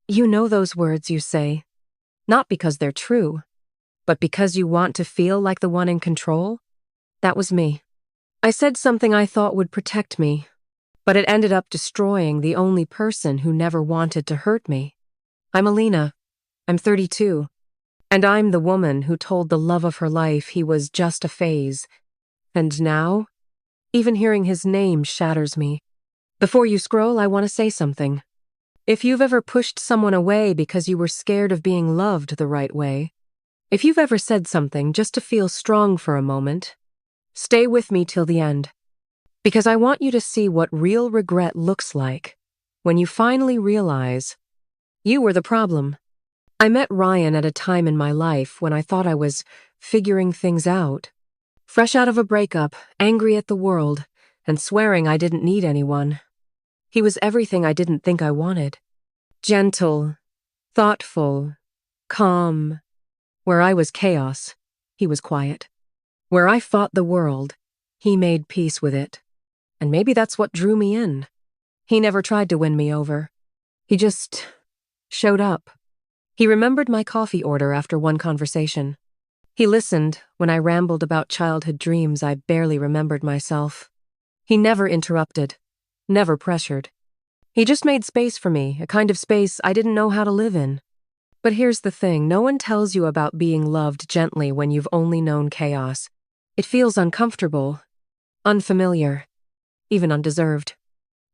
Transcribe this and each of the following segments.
You know those words you say, not because they're true, but because you want to feel like the one in control? That was me. I said something I thought would protect me, but it ended up destroying the only person who never wanted to hurt me. I'm Alina. I'm 32. And I'm the woman who told the love of her life he was just a phase. And now, even hearing his name shatters me. Before you scroll, I want to say something. If you've ever pushed someone away because you were scared of being loved the right way, if you've ever said something just to feel strong for a moment, stay with me till the end. Because I want you to see what real regret looks like when you finally realize you were the problem. I met Ryan at a time in my life when I thought I was figuring things out. Fresh out of a breakup, angry at the world, and swearing I didn't need anyone. He was everything I didn't think I wanted. Gentle, thoughtful, calm. Where I was chaos, he was quiet. Where I fought the world, he made peace with it. And maybe that's what drew me in. He never tried to win me over. He just showed up. He remembered my coffee order after one conversation. He listened when I rambled about childhood dreams I barely remembered myself. He never interrupted, never pressured. He just made space for me, a kind of space I didn't know how to live in. But here's the thing, no one tells you about being loved gently when you've only known chaos. It feels uncomfortable, unfamiliar, even undeserved.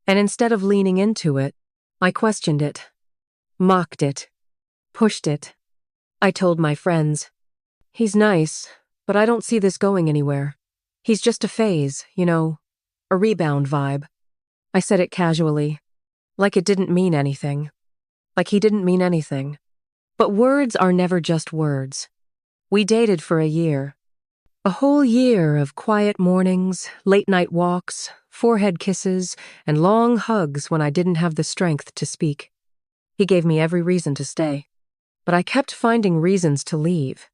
And instead of leaning into it, I questioned it, mocked it, pushed it. I told my friends, he's nice, but I don't see this going anywhere. He's just a phase, a rebound vibe. I said it casually, like it didn't mean anything, like he didn't mean anything. But words are never just words. We dated for a year. A whole year of quiet mornings, late-night walks, forehead kisses, and long hugs when I didn't have the strength to speak. He gave me every reason to stay. But I kept finding reasons to leave.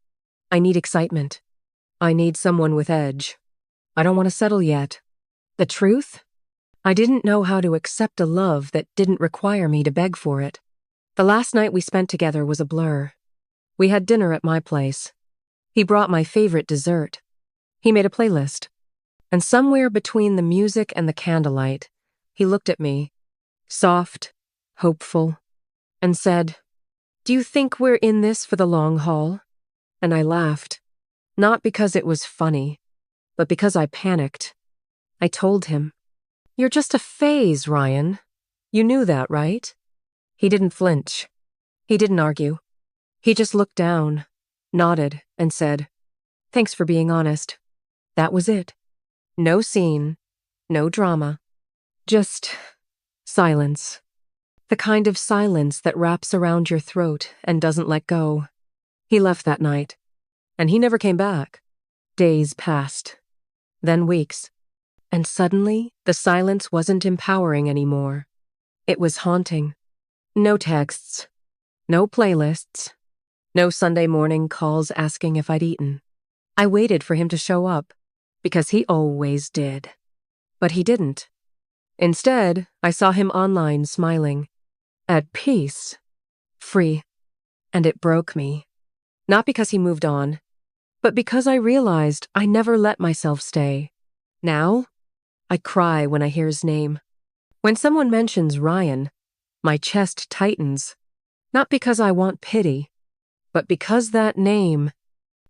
I need excitement. I need someone with edge. I don't want to settle yet. The truth? I didn't know how to accept a love that didn't require me to beg for it. The last night we spent together was a blur. We had dinner at my place. He brought my favorite dessert. He made a playlist. And somewhere between the music and the candlelight, he looked at me, soft, hopeful, and said, "Do you think we're in this for the long haul?" And I laughed, not because it was funny, but because I panicked. I told him, "You're just a phase, Ryan. You knew that, right?" He didn't flinch. He didn't argue. He just looked down, nodded, and said, "Thanks for being honest." That was it. No scene, no drama. Just silence. The kind of silence that wraps around your throat and doesn't let go. He left that night, and he never came back. Days passed, then weeks, and suddenly the silence wasn't empowering anymore. It was haunting. No texts, no playlists, no Sunday morning calls asking if I'd eaten. I waited for him to show up, because he always did. But he didn't. Instead, I saw him online smiling, at peace, free, and it broke me. Not because he moved on, but because I realized I never let myself stay. Now, I cry when I hear his name. When someone mentions Ryan, my chest tightens, not because I want pity, but because that name,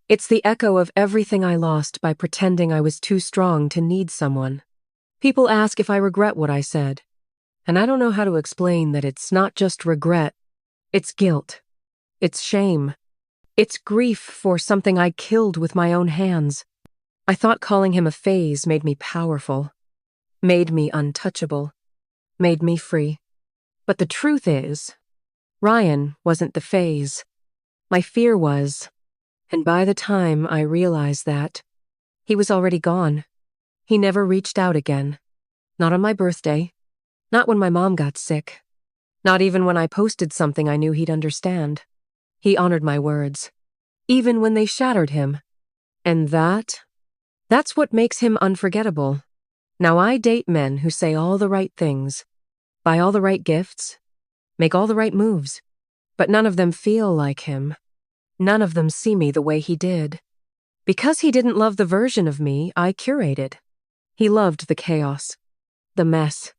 it's the echo of everything I lost by pretending I was too strong to need someone. People ask if I regret what I said, and I don't know how to explain that it's not just regret, it's guilt, it's shame, it's grief for something I killed with my own hands. I thought calling him a phase made me powerful, made me untouchable, made me free. But the truth is, Ryan wasn't the phase. My fear was, and by the time I realized that, he was already gone. He never reached out again. Not on my birthday. Not when my mom got sick. Not even when I posted something I knew he'd understand. He honored my words, even when they shattered him. And that's what makes him unforgettable. Now I date men who say all the right things, buy all the right gifts, make all the right moves. But none of them feel like him. None of them see me the way he did. Because he didn't love the version of me I curated. He loved the chaos, the mess,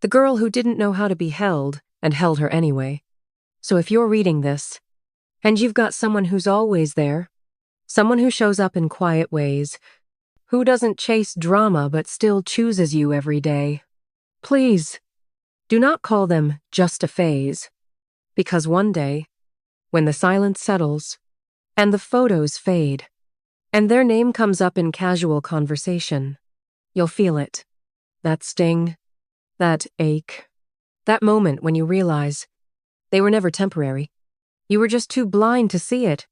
the girl who didn't know how to be held and held her anyway. So if you're reading this, and you've got someone who's always there, someone who shows up in quiet ways, who doesn't chase drama but still chooses you every day, please, do not call them just a phase. Because one day, when the silence settles, and the photos fade, and their name comes up in casual conversation, you'll feel it. That sting, that ache, that moment when you realize they were never temporary. You were just too blind to see it